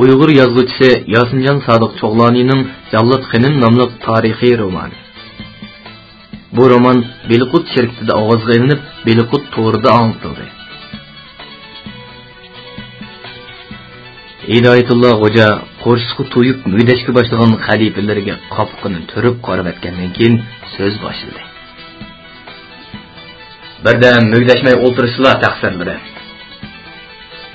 Uyg'ur yozuvchisi Yosinjon Sodiq Cho'g'loniyning Jallod Xinim nomli tarixiy romani. Bu roman Beliqut shirkatida ovozga ilinib, Beliqut to'rida anlatildi. Hidoyatulloh Xo'ja qo'rshiqqa to'yib muydashga boshlagan xalifalarga qopqini turib qarab etgandan keyin so'z boshladi. Birdan muydashmay o'tirishlar taqsirlari,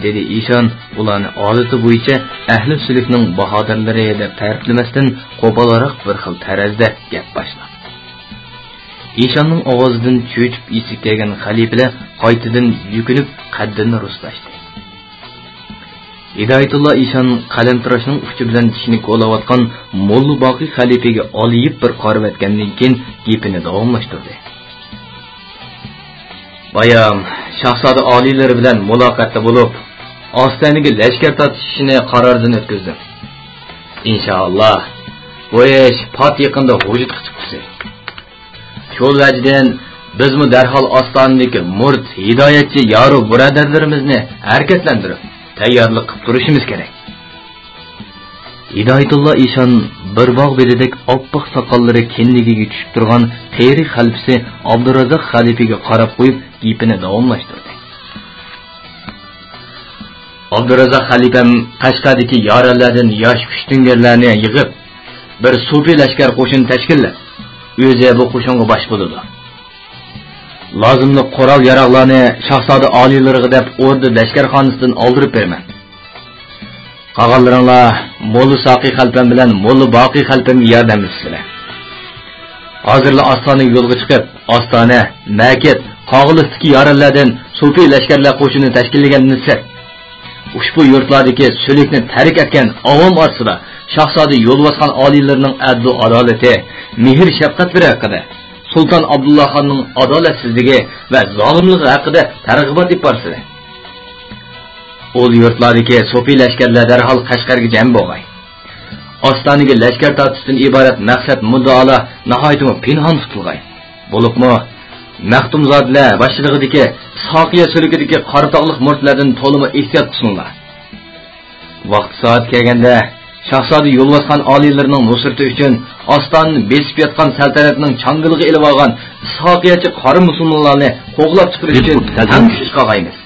dedi Ishon ularni odati bo'yicha ahli sulhning bahodirlari deb ta'riflamasdan qo'polroq bir xil tarazda gap boshladi. Ishonning ovozidan cho'chib isi kelgan xalifalar qaytadan yukinib qaddini rustlashdi. Hidoyatulloh Ishon qalamtirashning uchi bilan tishini qo'layotgan Molla Boqiy xalifaga oliyib bir qarab etgandan keyin gapini davomlashtirdi. Bayam shahzoda oliylari bilan muloqotda bo'lib, Ostoniga lashkar tortishini qarordan o'tkazdim. Inshaalloh, bu ish pat yaqinda vujudga chiqdi. Shu vajdan bizmi darhol Ostondagi murd hidoyatchi yoru birodarlarimizni harakatlantirib, tayyorlik qilib turishimiz kerak. Hidoyatulloh Ishon bir bog' belidek oppoq soqollari kenligiga tushib turgan qeyri xalifasi Abdurazzoq xalifaga qarab qo'yib, gapini davomlashtirdi. Abdurazzoq xalifam Qashqadagi yoralardan yosh kuchtingerlarni yig'ib, bir sufi lashkar qo'shin tashkillab, o'zi bu qo'shinga bosh bo'ldi. Lozimli qurol yaroqlarni shahzoda oliylariga deb o'rda lashkarxonasidan oldirib berman. Qog'onlaringlar Molla Soqiy xalfam bilan Molla Boqiy xalfamga yordamlasizlar. Hozirlar Ostonaga yo'lga chiqib, Ostona, Makit, Qog'ilistiki yoralardan sufi lashkarlar qo'shini tashkillaganini sir. Ushbu yurtlardagi sulhni tark etgan avom orasida shahzoda yo'l bosgan oliylarining adl va adolati, mehr shafqatlari haqida, Sultan Abdullah xonning adolatsizligi va zolimligi haqida targ'ibot iborsiz. Ol yurtlardagi sufi lashkarlar darhol Qashqarga jam bo'lg'ay. Ostonaga lashkar tortishdan iborat maqsad muddaolar nihoyatda pinhon tutilg'ay. Bo'libmi Maxtumzodlar boshlig'idagi Soqiya sulhidagi qaratog'liq murtlardan to'limi ehtiyot qilsinlar. Vaqt soat kelganda shahzoda yo'l bosgan oliylarining nusrati uchun Ostonni besib yotgan saltanatning changiliga ilib olgan Soqiyachi qori musulmonlarni qo'g'lab chiqarish uchun ham kuch chiqaraymiz.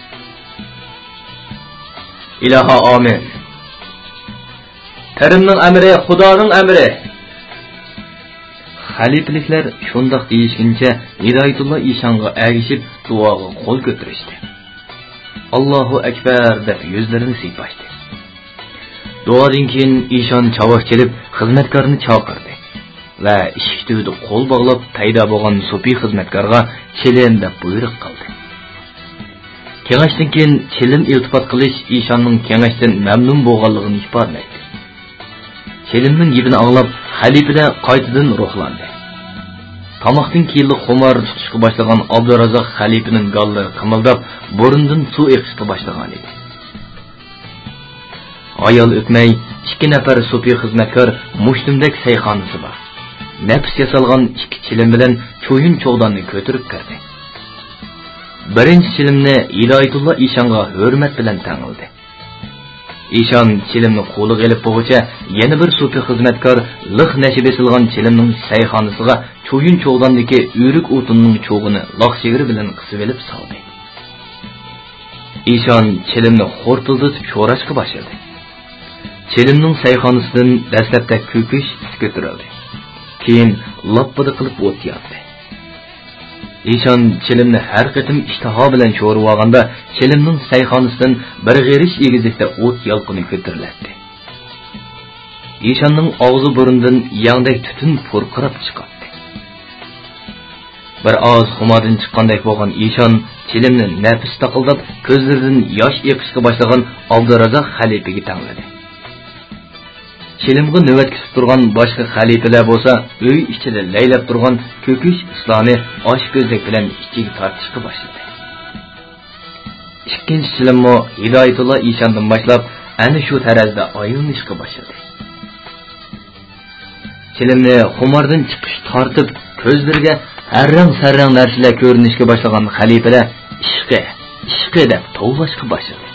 İlaha amin. Karimning amri, Xudoning amri. Xalifaliklar shundoq deyishguncha Hidoyatulloh Ishonga ergishib duoga qo'l ko'tarishdi. Allohu akbar deb yuzlarini siypashdi. Duodan keyin Ishon chavoq chelib xizmatkorni chaqirdi va eshikda qo'l bog'lab paydo bo'lgan sufi xizmatkorga chilim deb buyruq qildi. Kengashdan keyin chilim iltifot qilish Ishonning kengashdan mamnun bo'lganligini ifodalaydi. Chilimning gapini anglab, xalifada qaytadan ruhlandi. Tamoqdan keyin xumor tutishga boshlagan Abdurazzoq xalifaning gallari qimildab, burundan suv eqishga boshlagan edi. Ayol o'tmay, 2 nafar sufi xizmatkor mushtumdek sayxonasi bor. Nafs yasalgan 2 chilim bilan cho'yin cho'g'donni ko'tarib kirdi. Birinchi chilimni Hidoyatulloh Ishonga hurmat bilan tangildi. Ishon chilimni qo'liga olib bo'g'icha, yana bir sufi xizmatkor liq nashi besilgan chilimning sayxonasiga cho'yin cho'g'dondagi o'rik o'tinning cho'g'ini loq chegiri bilan qisib olib soldi. Ishon chilimni xo'rtildatib sho'rashga boshladi. Chilimning sayxonasidan dastlabda ko'kish ko'tarildi. Keyin lappida qilib o't yoqdi. Ishon chilimni har qatim ishtaho bilan sho'rib olganda, chilimning sayxonasidan bir g'erish egizlikda o't yolqini ko'tariladi. Ishonning og'zi burundan yangdek tutun purqirab chiqadi. Bir oz xumodan chiqqandek bo'lgan Ishon chilimni nafis taqildab, ko'zlaridan yosh eqishga boshlagan Abdurazzoq xalifaga tangladi. Chilimga navbat kutib turgan boshqa xalifalar bo'lsa, uy ichida laylab turgan ko'kish isloni osh ko'zlik bilan ichiga tortishga boshladi. Ikkinchi chilimmo Hidoyatulloh Ishondan boshlab ana shu tarazda aylanishga boshladi. Chilimni xumordan chiqish tortib, ko'zlariga harrang-sarrang narsalar ko'rinishga boshlagan xalifalar ishqi deb tovlashga boshladi.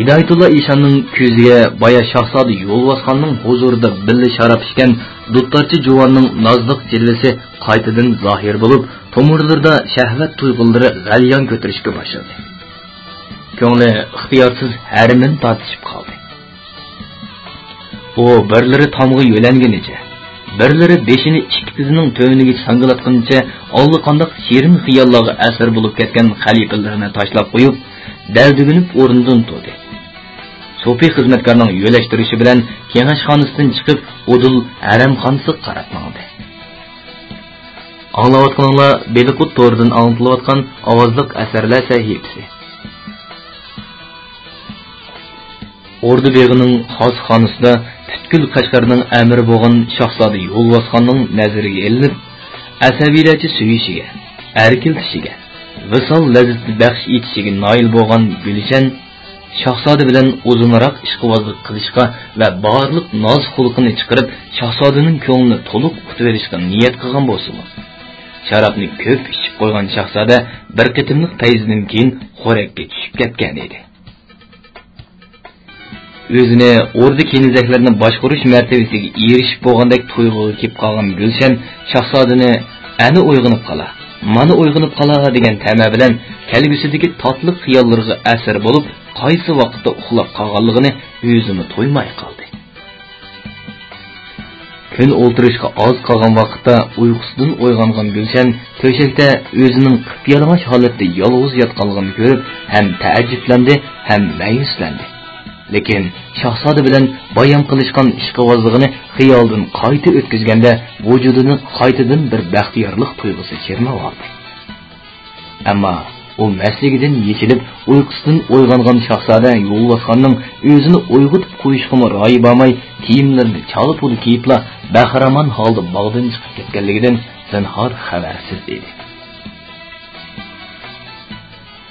Hidoyatullo Eshonning ko'ziga boya Shahzoda Yo'lbosxonning huzurida billa sharab ichgan duttarchi juvonning nozliq jilvasi qaytadan zohir bo'lib, tomirlarida shahvat tuyg'ulari g'alyon ko'tarishga boshladi. Ko'ngli ixtiyorsiz harimin tortishib qoldi. O birlari tomg'i yo'langunicha, birlari beshini ikki tizining to'niga sangilatguncha allaqandoq shirin xiyollarga asir bo'lib ketgan xalifalarini tashlab qo'yib, daldiginib o'rnidan turdi. So'fi xizmatkorning yo'lashtirishi bilan kengashxonasidan chiqib, Udul haramxonasiga qarab mangdi. Anglayotganlar Beliqut to'ridan anglatilayotgan ovozliq asarlar sahifasi. Ordu beg'ining xos xonasida Tutkul Qashqarning amiri bo'lgan Shahzoda Yo'lbosxonning nazariga ilinib, asabiylarcha suyishiga, erkiltishiga, visol lazzatni baxsh etishiga noil bo'lgan Gulshan Shahzoda bilan uzunroq ishqibozlik qilishga va barliq noz xulqini chiqarib, Shahzodaning ko'nglini to'liq qutib berishga niyat qilgan bo'lsa-mu, sharobni ko'p ichib qo'ygan Shahzoda bir qitimliq payzidan keyin xo'rakka tushib ketgan edi. O'zini ordu kenizaklarni boshqarish martabasiga erishib bo'lgandek tuyg'uga kelib qolgan Gulshan Shahzodani ana uyg'onib qola, mana uyg'onib qola degan tama bilan kelgusidagi tatliq xiyollarga asir bo'lib, qaysi vaqtda uxlab qolganligini o'zini to'ymay qoldi. Kun o'ltirishga oz qolgan vaqtda uyqusidan uyg'ongan Gulshan to'shakda o'zining qip-yalang'och holatda yolg'iz yotganligini ko'rib, ham taajjublandi, ham ma'yuslandi. Lekin Shahzoda bilan bayon qilishgan ishqibozligini xiyoldan qayta o'tkazganda vujudini qaytadan bir baxtiyorlik tuyg'usi chirmab oldi. Ammo u masligidan yechilib, uyqusidan uyg'ongan Shahzoda Yo'lbosxonning o'zini uyg'otib qo'yishga ro'yi bo'lmay, kiyimlarini chalib-pul kiyibla bahramon holda bog'dan chiqib ketganligidan zinhor xabarsiz edi.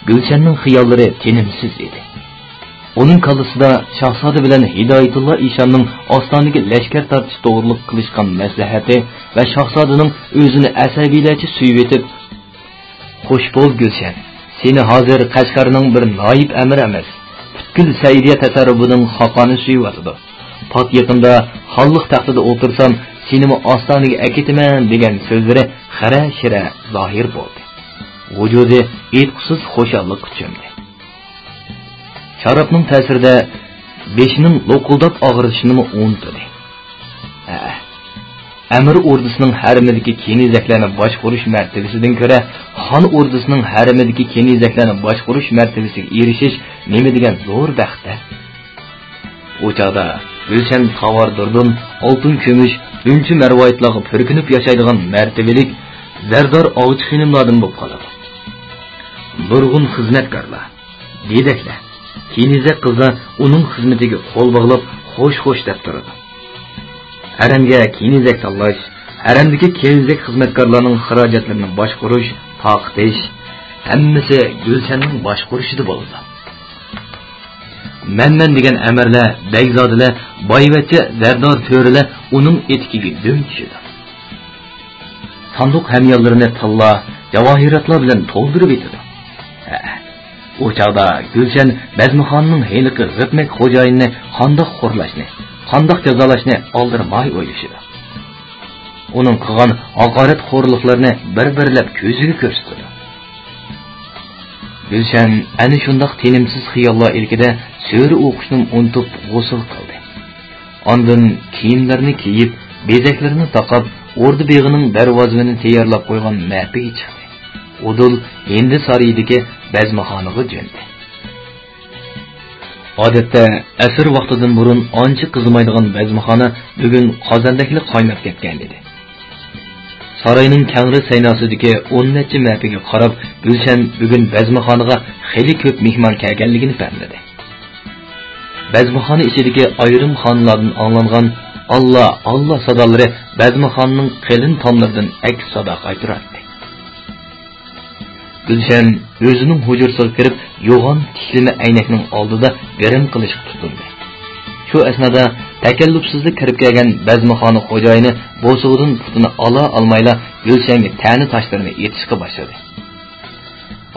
Gulshanning xiyollari tinimsiz edi. Onun kalısida Shahzoda bilan Hidoyatullo Eshonning ostonaga lashkar tortish to'g'riliq qilishgan maslahati va Shahzodaning o'zini asabiylarcha suyib etib, "Xo'sh bo'l Gulshan, seni hozir Qashqarning bir noib amir emas, butkul Saydiya tasarrufining xaqoni suyib atadi. Pok yaqinda xonlik taxtida o'tirsam, seni ostonaga aketaman" degan so'zlari xara-shira zohir bo'ldi. Vujudi etqusiz xo'shallik kuchumdi. Sharobning ta'sirida beshining lo'qildab og'rishini unutdi. Amir ordusining harimidagi kenizaklarni boshqarish martabasidan ko'ra, xon ordusining harimidagi kenizaklarni boshqarish martabasiga erishish nima degan zo'r baxtda. O'chada Gulshan Tavardurdan oltin kumush, unchi marvoyatlarga purkinib yashaydigan martabalik zardor ovchi xonimlardan bo'lib qoladi. Nurg'un xizmatkorlar, dedaklar, kenizak qizlar uning xizmatiga qo'l bog'lab xo'sh-xo'sh deb turadi. Haramga kenizak tanlash, haramdagi kenizak xizmatkorlarning xarajatlarini boshqarish, taqtish, hammasi Gulshanning boshqarishida bo'ladi. Men degan amirlar, begzodalar, boyvachcha zardor to'rilar uning etikiga dum tushadi. Sanduq hamyollarini tilla, javohiratlar bilan to'ldirib etadi. O çağda Gulshan Bazmixonning heliqi g'itmak xo'jayinni qandoq xo'rlashni, qandoq jazolashni oldirmay o'ylashidi. Uning qilgan haqorat xo'rliqlarini bir-birlab ko'ziga ko'rsatdi. Gulshan ana shundoq tinimsiz xiyollar ilkida so'ri o'qishni unutib g'usul qildi. Ondan kiyimlarini kiyib, bezaklarini taqab, ordu beg'ining darvozasini tayyorlab qo'ygan mapi chiqdi. Udul endi sarayidagi Bazmixonaga jo'nadi. Odatda asr vaqtidan burun ancha qizimaydigan Bazmixona bugun qozondakli qaynab ketgan edi. Sarayning kangri saynosidagi 10 necha mapiga qarab, Gulshan bugun Bazmixonaga xeli ko'p mehmon kelganligini payqadi. Bazmixona ichidagi ayrim xonlardan anglangan Allah Allah sadolari Bazmixonning qilin tomlaridan aks sado qaytardi. Gulshan o'zining hujurasiga kirib, yo'g'on tishlini aynakning oldida garim qilishga tutindi. Shu asnoda takallufsizlik kirib kelgan Bazmixona xo'jayini bo'sug'idan putini ola olmayla Gulshanga ta'ni tashlarini etishga boshladi.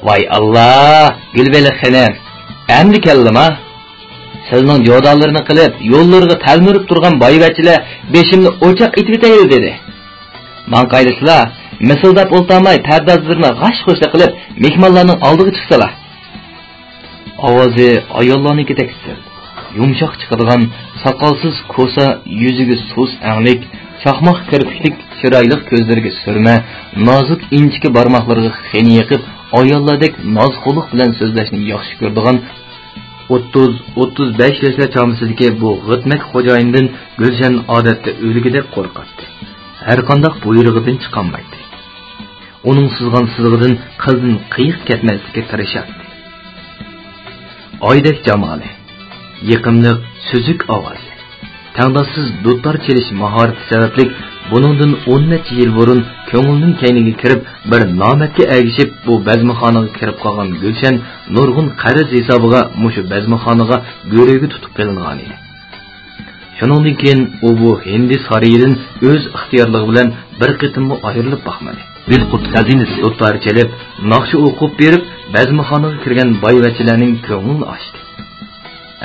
"Voy Allah, Gulbeli xonim, endi keldima?" tilining jodalarini qilib, yo'llariga talmirib turgan boyvachchilar beshimni o'choq etib etayil dedi. Man qaydisizlar, misildab o'ltamay pardozlarni g'ash-g'ushla qilib, mehmonlarning oldiga chiqsalar. Ovozi ayollarnikidek yumshoq chiqadigan, soqolsiz ko'sa yuziga so'z anglik, chaqmoq kirpiklik chiroyli ko'zlariga surma, nozik inchki barmoqlariga xeni yiqib, ayollardek nozxo'liq bilan so'zlashni yaxshi ko'radigan 30-35 yoshlar chamisidagi bu g'itmak xo'jayindan Gulshan odatda o'ligidek qo'rqatdi. Har qanday buyrug'idan chiqolmaydi. Uning sizg'an sizg'idan qizning qiyiq ketmaslikka tirishadi. Oydek jamoli, yiqimliq suzuk ovozi, tangdossiz dutor chelish mahorati sababli buningdan 10 necha yil burun ko'ngilning kayniga kirib, bir nomatga ergishib bu bazmixonaga kirib qolgan Gulshan nurg'un qarz hisobiga mushu bazmixonaga go'rigi tutib qilingan edi. Shuningdan keyin u bu Hindi sarayidan o'z ixtiyorligi bilan bir qitimga ayrilib boqmadi. Dilqut xazinasi dutor chelib, naqshi o'qib berib, bazmixonaga kirgan boyvachchilarning ko'nglini ochdi.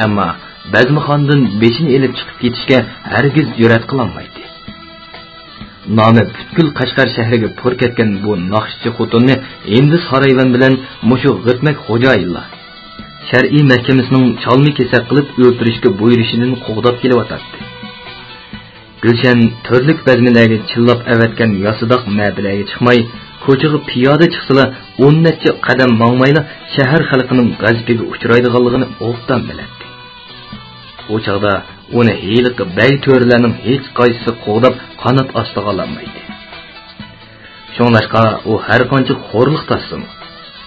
Ammo bazmixondan beshini elib chiqib ketishga hargiz jur'at qilolmaydi. Nomi butkul Qashqar shahriga pur ketgan bu naqshchi xotinni endi sarayvan bilan mushu g'itmak xo'jayinlar shar'iy mahkamasining chalmi kesak qilib o'ltirishga buyurishidan qo'g'dab kelyotdi. Gulshan turlik bazmilarga chillab avatgan yosidoq mabilaga chiqmay, ko'chaga piyoda chiqsalar 10 necha qadam mangmayla shahar xalqining g'azabiga uchraydiganligini o'qdan biladi. O chaqda uni hiyliqi bey to'rlarning hech qaysisi qo'g'dab qanot ostiga olmaydi. Shunlashqa u har qancha xo'rliq tassin,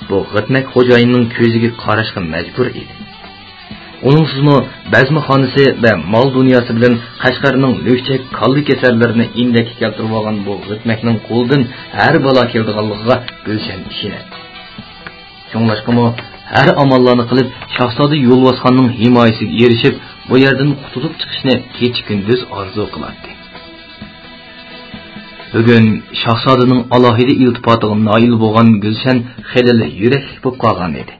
bu g'itmak xo'jayinning ko'ziga qarashga majbur edi. Uning sizmi bazmixonasi va mol dunyosi bilan Qashqarning lo'kchak qalli kasallarni indakka keltirib olgan bu g'itmakning qo'ldan har balo keldiganligiga Gulshan ishonadi. Shunlashqa har amallarni qilib Shahzoda Yo'lbosxonning himoyasiga erishib, bu yerdan qutulib chiqishni kech-kunduz orzu qiladi. Bugun Shahzodaning alohida iltifotiga noil bo'lgan Gulshan xilli yurakli bo'lib qolgan edi.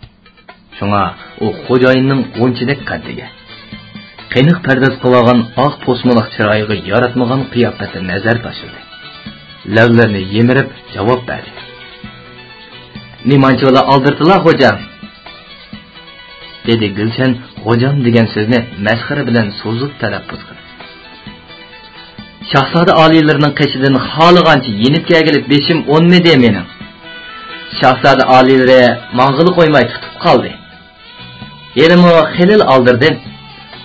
Shunga u xo'jayinning o'nchidek qaddiga, qeniq pardoz qilgan oq posmoq chiroyiga yaratmagan qiyofati nazar tashildi. Lavlarini yemirib javob berdi. "Nimanchilar oldirdilar, xo'jam?" dedi Gulshan xo'jam degan so'zni masxara bilan so'zib talaffuz qildi. Shahzoda oliylarining qishidan xoligancha yenib kelib beshim 10 mede mening. Shahzoda oliylari mang'ili qo'ymay tutib qoldi. Yerimi xilil oldirdim.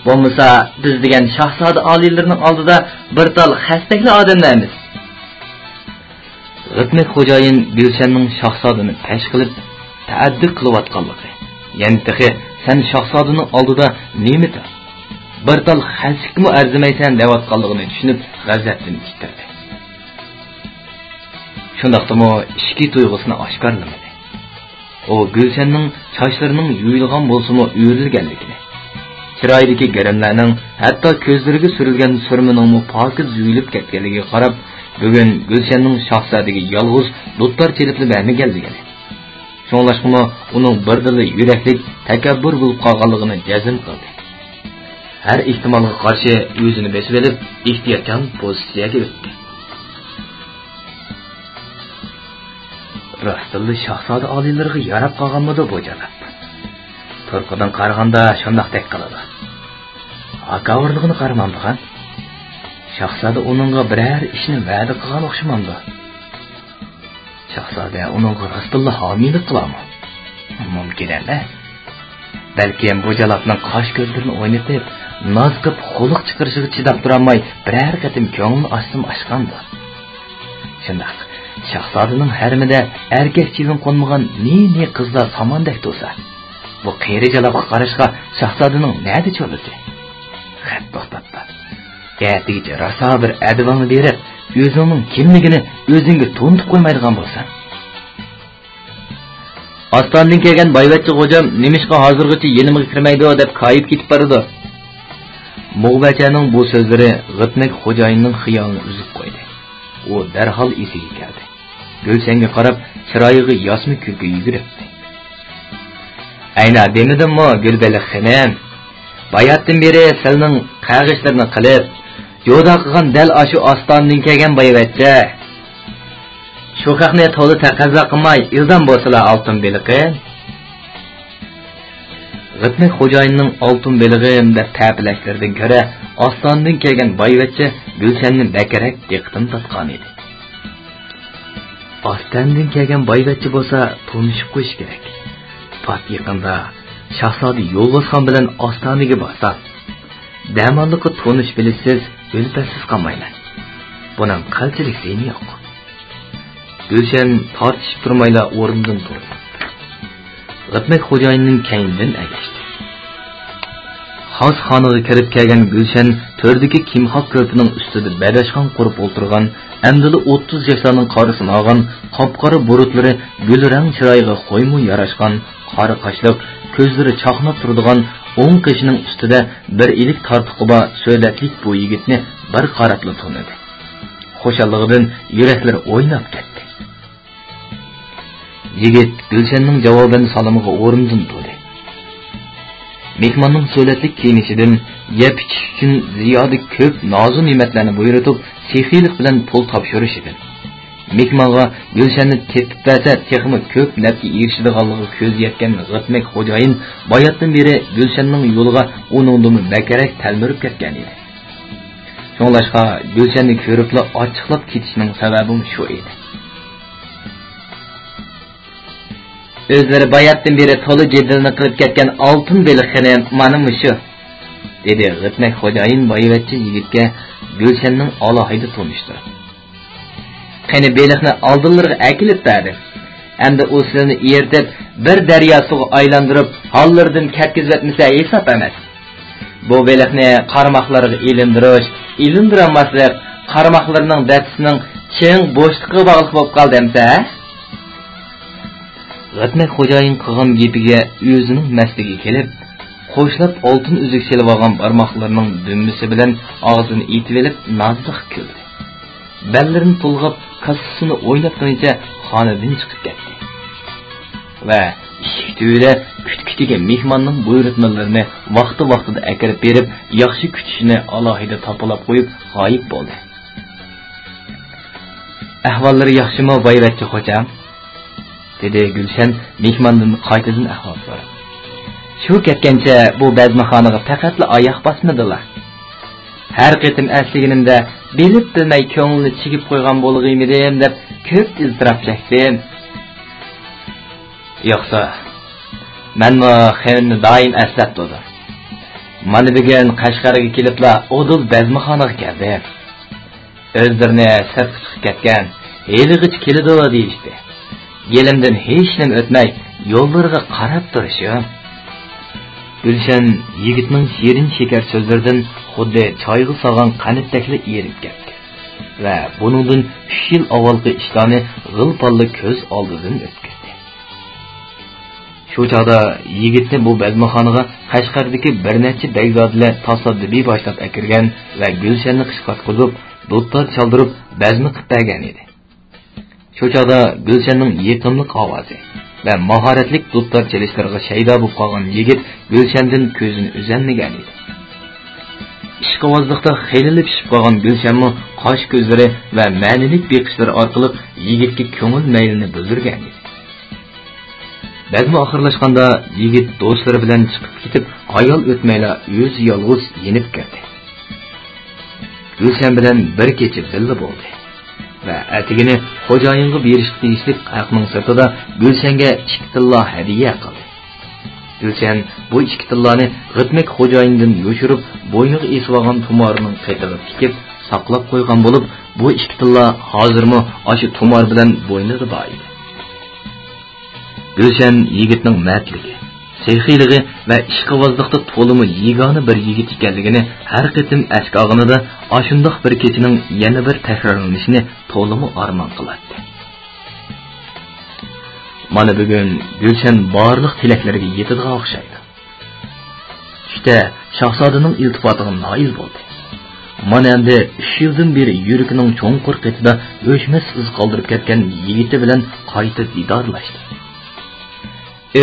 Bo'lmasa biz degan Shahzoda oliylarining oldida bir tal xastakli odamlarmiz. G'itmak xo'jayin Gulshanning Shahzodani pesh qilib ta'addi qilayotganligi, ya'ni sen Shahzodaning oldida nimita bir tal xasikmi arzimaysan deyotganligini tushunib g'azabdan titradi. Shundaqdimi ishki tuyg'usini oshkorlamadi. O Gulshanning sochlarining yuyilgan bo'lsa-mu uyrilganligini, chiroydagi garamlarning hatto ko'zlariga surilgan surmining pokiz yuyilib ketganligiga qarab, bugun Gulshanning Shahzodaga yolg'iz dutor chelibli bermaganligini, shunlashqimi uning birdili yuraklik takabbur bo'lib qolganligini jazm qildi. Har ehtimolga qarshi o'zini besib olib, ehtiyotchan pozitsiyaga o'tdi. Rostli Shahzoda oliylariga yarab qolganmidi bu jalab? Turqidan qaraganda shundaqdek qiladi. Akavorligini qaramamdigan. Shahzoda uningga biror ishni va'da qilgan o'xshamamdi. Shahzoda uningga rostli homiylik qilami? Mumkin emas. Balki bu jalabning qosh ko'zlarini o'ynatib, noz qilib xuluq chiqarishiga chidab turolmay, biror qatim ko'nglini ochdim-ochgandi. Shundaq Shahzodaning harmida erkakchilik qo'nmagan ne qizlar samandek tursa, bu qiyri jalabga qarashga Shahzodaning nada cho'lisi? Xat to'xtatdi. Gatiga rosa bir advonni berib, o'zining kimligini o'zingga to'ntib qo'ymaydigan bo'lsa. Ostondan kelgan boyvachchi xo'jam nimishqa hozirgacha yenimga kirmaydi deb qayib ketib bordi. Mo'g'bachaning bu so'zlari G'itmak xo'jayinning xiyolini uzib qo'ydi. U darhol esiga keldi. Gulsanga qarab, chiroyiga yosmi kulgi yuguribdi. "Ayna demidimmi, Gulbala xonim? bayatdan beri sizning qag'ishlarini qilib, yo'da qilgan dal ashu ostondan kelgan boyvachcha. Shu haqni to'la taqozo qilmay, ildan bo'lsalar oltin beliqi. G'itmek xo'jayinning oltin belig'im deb ta'bilashlardan ko'ra, ostondan kelgan boyvachcha Gulshanni bakarak diqqatini tortgan edi. Ostondan kelgan boyvachcha bo'lsa, tanishib qo'yish kerak. Pat yaqinda Shahzoda Yo'lbosxon bilan ostonaga borsa, damonliqqa tanish bilasiz, yo'lpasiz qolmayman. Buning qanchalik zeyni yo'q. Gulshan tortishib turmayla o'rnidan turdi. G'itmek xo'jayinning kaynidan agashdi. Xos xonaga kirib kelgan Gulshan to'rdagi kimxob ko'rpining ustida badashxon qurib o'tirgan, amdili 30 yoshlarning qorasini olgan, qop-qora burutlari gulrang chiroyiga qo'ymu yarashgan, qora qoshliq, ko'zlari chaqnab turadigan o'ng qishining ustida bir ilik tortiqi so'latlik bu yigitni bir qarabli tanidi. Xo'shalligidan yuraklari o'ynab ketdi. Yigit Gulshanning javobini salamiga o'rnidan turdi. Mehmonning so'latlik kiyinishidan yeb ichish uchun ziyoda ko'p nozu ne'matlarni buyurib, sexiylik bilan pul topshirishidan. Mehmonga Gulshanni tepib bersa, texmi ko'p nafga erishadiganligi ko'z yetgan G'itmek xo'jayin boyatdan beri Gulshanning yo'liga uningdan bakarak talmirib ketgan edi. Shunlashqa Gulshanni ko'ribla ochiqlab ketishining sababi shu edi. O'zlari bayatdan beri to'la jedilni qilib ketgan oltin beliqini mana shu, dedi G'itmek xo'jayin boyvachcha yigitga Gulshanning alohida tanishtirib. Qani beliqni oldinlarga akilib berdi. Endi u sizni ertib bir daryo suvi aylantirib, hollardan ketkizib etmasa hisob emas. Bu beliqni qarmoqlarga ilindiramazlik, qarmoqlarning datisining ching bo'shliqqa bog'liq bo'lib qoldi emsa? G'itmek xo'jayin qilgan gapiga o'zining masliga kelib, qo'shlab oltin uzuk selib olgan barmoqlarining dumbisi bilan og'zini etib olib, nozliq kuldi. Ballarini pulg'ab, kassasini o'ynab qo'yincha xonadan chiqib ketdi. Va eshik tubida kutkiga mehmonning buyurtmalarini vaqti-vaqtida akirib berib, yaxshi kutishini alohida topilab qo'yib, g'oyib bo'ldi. Ahvollari yaxshimi, boyvachcha xo'jam? dedi Gulshan mehmondan qaytadan ahvol so'rab. Shu ketgancha bu bazmaxonaga faqatla oyoq bosmadilar. Har qitim asliginimda bilib bilmay ko'ngilni chigib qo'ygan bo'lg'imidim deb ko'p iztirob chekdim. Yo'qsa, men bu xayrni doim eslab turdim. Mana bugun Qashqarga kelibla odil bazmaxonaga keldim. O'zlarini sirtga chiqib ketgan, elig'ich keladi deyishdi. Yelimdan hech nima o'tmay yo'llarga qarab turishim. Gulshan yigitning shirin shekar so'zlaridan xuddi choyga solgan qanitdakli erib ketdi va buningdan 3 yil avvalgi ishlarni g'ilpalli ko'z oldidan o'tkazdi. Shu chog'da yigitni bu bazmaxonaga Qashqardagi bir necha begzodlar tasaddubiy boshlab akirgan va Gulshanni qishqatqizib, do'ttar chaldirib bazma qilib bergan edi. Shu chog'da Gulshanning yetimlik ovozi va mahoratlik do'ttar chalishlarga shaydo bo'lib qolgan yigit Gulshandan ko'zini uzolmagan edi. Ishqibozlikda xeylilib pishib qolgan Gulshanmi qosh ko'zlari va ma'nilik beqishlari orqali yigitga ko'ngil maylini bildirgan edi. Bazma oxirlashganda yigit do'stlari bilan chiqib ketib, ayol o'tmayla o'zi yolg'iz yenib kirdi. Gulshan bilan bir kecha birga bo'ldi. Va atigini xo'jayinga berishga tegishli haqning sirtida Gulshanga 2 tilla hadiya qildi. Gulshan bu 2 tillani G'itmek xo'jayindan yo'shirib, bo'yniga esib olgan tumorining qaytarib tikib, saqlab qo'ygan bo'lib, bu 2 tilla hozirmi o'sha tumor bilan bo'ynida bor edi. Gulshan yigitning mardligi, sehiyligi va ishqibozlikda to'limi yegona bir yigit ekanligini har qitim asqog'inida ashundoq bir kechining yana bir takrorlanishini to'limi armon qiladi. Mana bugun Gulshan barliq tilaklariga yetadigan o'xshaydi. İşte Shahzodaning iltifotiga noil bo'ldi. Mana endi 3 yildan beri yuragining cho'nqur qetida o'chmas iz qoldirib ketgan yigiti bilan qayta didorlashdi.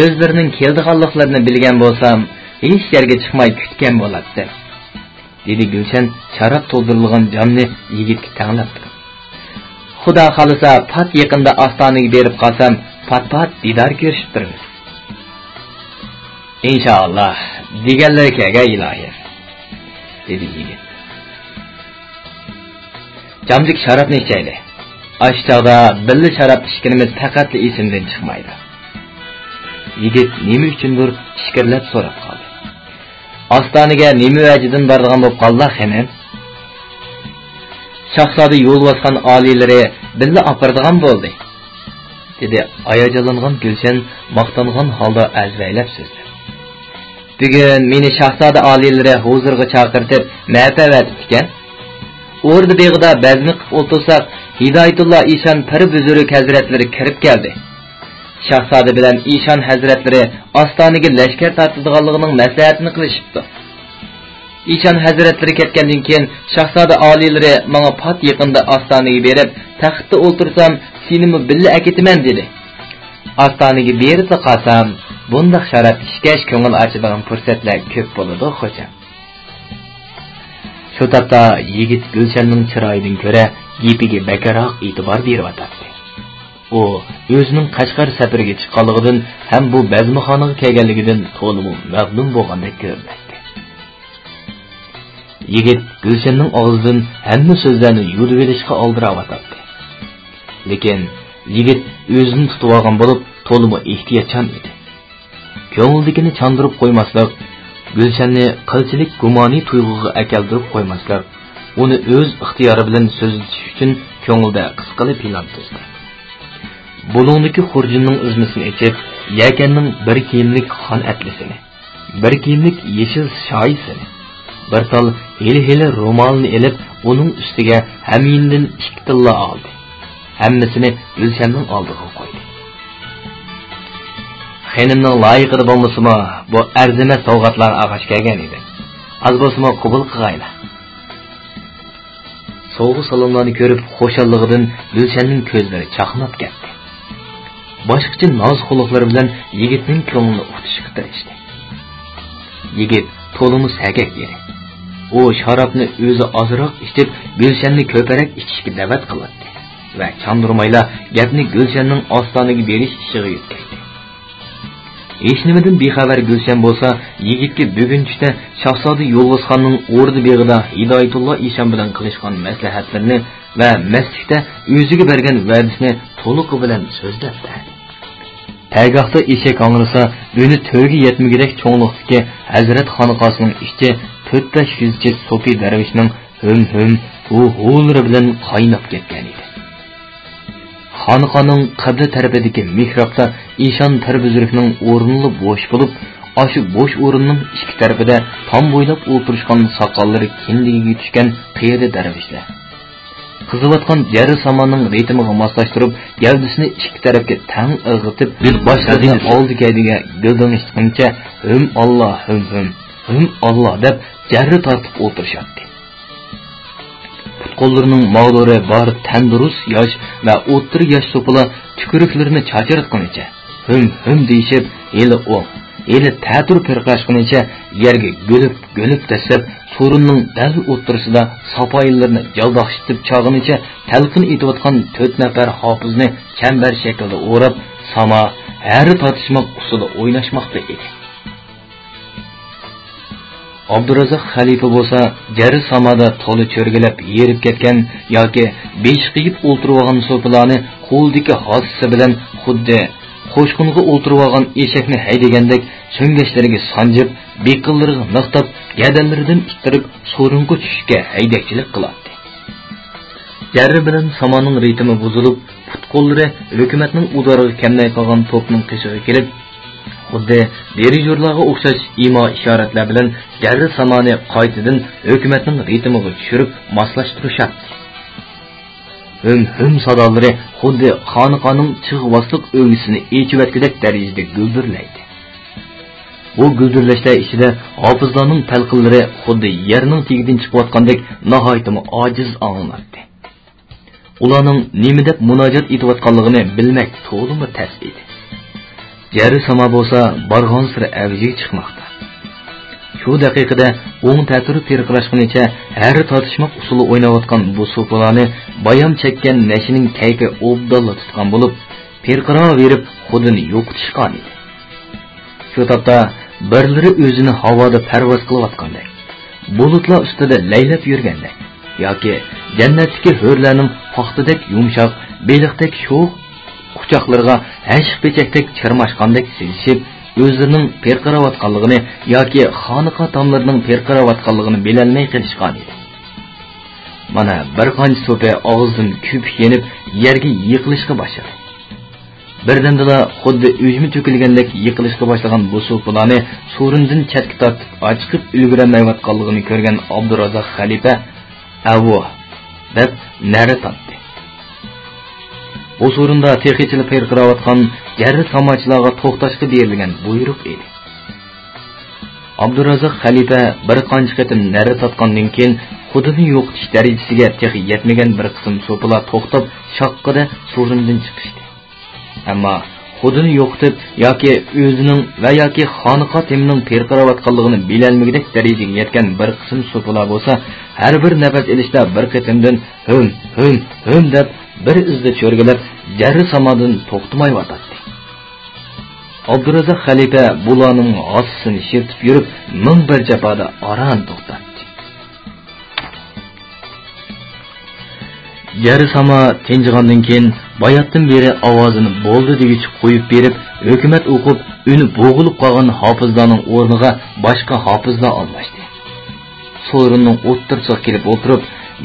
O'zlarining keldiganliklarini bilgan bo'lsam, hech yerga chiqmay kutgan bo'ladsan, dedi Gulshan sharab to'ldirilgan jamni yigitga tanglab turib. Xudo xolisa pat yaqinda Ostonaga berib qolsam, pat didor ko'rishib turamiz. İnşallah, deganlarga ilohim, dedi yigit. Jamlik sharabni ichayli. Aşağıda billi sharab ichganimiz faqatli esimdan chiqmaydi. Yigit nima uchundir ishkirlab so'rab qoldi. Ostonaga nima vajidan borgan bo'lib qoldi hemen? Shahzoda yo'l bosgan oliylari billi oqirdigan bo'ldi, dedi ayajalangan Gulshan maqtangan holda azvaylab so'zladi. Bugun meni shahzoda oliylari huzurga chaqirtib, ma'tavat etgan. Orada beg'ida bazmi qilib o'tirsak, Hidoyatulloh Eshon Pir Buzurg hazratlari kirib keldi. Shahzoda bilan Eshon hazratlari Ostonaga lashkar tortadiganligining maslahatini qilishibdi. Eshon hazratlari ketgandan keyin shahzoda oliylari menga pat yaqinda Ostonaga berib, taxtda o'tirsam, senimi billa aketaman dedi. Ostonaga berib qolsam, bundaq sharaf ishkash ko'ngil ochadigan fursatlar ko'p bo'ladi, xo'jam. Shu topda yigit Gulshanning chiroyidan ko'ra gapiga bakaroq e'tibor beryapti. U o'zining Qashqar safariga chiqqanligidan ham bu bazmixonaga kelganligidan to'liq mamnun bo'lgandek ko'rinadi. Yigit Gulshanning og'zidan hamma so'zlarni yutib olishga oldirayotdi. Lekin yigit o'zini tutib olgan bo'lib, to'liq ehtiyotchan edi. Ko'ngildagini chandırıp qo'ymaslik, Gulshanni qilchilik gumoniy tuyg'uga akaldirib qo'ymaslik, uni o'z ixtiyori bilan so'zlatish uchun ko'ngilda qisqali plan tuzdi. Bulungdagi xurjinning izmisini ichib, yakanning bir kiyimlik xon atlisini, bir kiyimlik yeshil shoyisini, bir tal heli ro'molni elib, uning ustiga hamindan 2 tilla oldi. Hammasini Gulshanning oldiga qo'ydi. Xenimning loyiqida bo'lmasimi, bu arzimas sovg'atlar ag'ash kelgan edi. Az bo'lsa qabul qilgaylar. Sovg'a salomlarni ko'rib, xo'shalligidan Gulshanning ko'zlari chaqnab ketdi. Boshqacha noz xuluqlari bilan yigitning ko'nglini o'tishga tirishdi. Yigit to'limi sagak edi. U sharobni o'zi ozroq ichib, Gulshanni ko'parak ichishga da'vat qildi va chandurmayla gapni Gulshanning Ostonaga berish ishiga yetkazdi. Hech nimadan bexabar Gulshan bo'lsa, yigitga bugun tushda Shahzoda Yo'lbosxonning o'rdi beg'ida Hidoyatulloh Eshon bilan qilishgan maslahatlarini va masjidda o'ziga bergan va'dasini to'liq bilan so'zlabdi. Paygohda eshak angrasa, uni to'rga yetmagidek cho'ngliqdagi Hazrat xonaqosining ichi 4-5 yuz so'pi darvishning hum huvlari bilan qaynab ketgan edi. Xonaqoning qibla tarafidagi mihrobda Eshon Pir Buzurgning o'rni bo'sh bo'lib, aşı bo'sh o'rinning ikki tarafida tom bo'ylab o'tirishgan soqollari kindigiga tushgan qiyada darvishlar. Qiziyotgan jari samonning ritmiga moslashtirib, gavdasini ikki tarafga tang irg'itib, boshlarni oldiga gildingishguncha hum Alloh deb jarri tortib o'tirishardi. Qo'llarining mağduri bor tandurus yosh va o'ttir yosh so'pilar tükürüklarini chachiritganicha hum deyishib, eli ta'tur pirqashganicha yerga gulib tashlab, so'rinning dal o'ttirisida sapoyinlarni jaldoqshitib chog'inicha talqin etayotgan 4 nafar hofizni chambar shaklida o'rab, sama har tortishmoq usuli o'ynashmoqda edi. Abdurazaq xalifa bo'lsa, jari samada to'li cho'rgilab yerib ketgan yoki besh qiyib o'ltirib olgan so'pilarni qo'ldagi hosisi bilan xuddi qo'shqinga o'ltirib olgan eshakni haydagandek so'ngachlariga sanjib, beqillariga niqtab, gadallaridan ittirib, so'ringa tushishga haydakchilik qiladi. Jari bilan samoning ritmi buzilib, putqo'llari hukumatning udoriga kamday qolgan to'pning qishig'i kelib, xuddi dirijorlarga o'xshash imo ishoratlar bilan jarri samoni qaytadan hukumatning ritmiga tushirib moslashtirishadi. Hum sadolari xuddi xonaqoning chig'vosliq o'gisini echivatgudek darajada guldirlaydi. Bu guldirlashlar ichida hofizlarning talqinlari xuddi yerning tegidan chiqayotgandek nihoyatda ojiz anglanadi. Ularning nima deb munojat etayotganligini bilmak to'liq tas edi. Jari sama bo'lsa, barg'on sira avjiga chiqmoqda. Şu daqiqada o'ng ta'tiri perqirashganicha har tortishmoq usuli o'ynayotgan bu so'polani bayam chekkan nashining kayfi obdalla tutgan bo'lib, perqira verib xudini yo'qotishgan edi. Shu topda birlari o'zini havoda parvoz qilayotgandek, bulutlar ustida laylab yurgandek yoki jannatdagi hurlarning paxtadek yumshoq, beliqdek sho'x quchoqlarga ashq pechakdek chirmashgandek sezishib, o'zlarining perqirawatganligini yoki xoniqa tomlarining perqirawatganligini bilolmay qilishgan edi. Mana bir qancha so'pa og'izdan ko'p yenib, yerga yiqilishga boshladi. Birdandala xuddi o'jmi to'kilgandek yiqilishga boshlagan bu so'plarni so'rindan chetga tortib ochiqib ulgurmayotganligini ko'rgan Abdurazzoq xalifa "Avo" deb nari tortdi. Bu so'rinda texnichili perqirawatgan jarri tamochilarga to'xtashga berilgan buyruq edi. Abdurazzoq xalifa bir qancha qatim nari tortgandan keyin xudini yo'qotish darajasiga texi yetmagan bir qism so'plar to'xtab shaqqida so'rindan chiqishdi. Ammo xudini yo'qotib yoki o'zining va yoki xoniqa temining perqirawatganligini bilolmagidek darajaga yetgan bir qism so'plar bo'lsa, har bir nafas olishda bir qatimdan hum deb bir izda cho'rgilab jarri samodan to'xtamay yotadi. Abdurazzoq xalifa bularning g'ossini shirtib yurib, ming bir jafoda aran to'xtatdi. Jarri samo tinjigandan keyin bayatdan beri ovozini bo'ldi degicha qo'yib berib, hukumat o'qib, uni bo'g'ilib qolgan hofizlarning o'rniga boshqa hofizlar almashdi. So'rinning o'ttirsiga kelib o'tirib,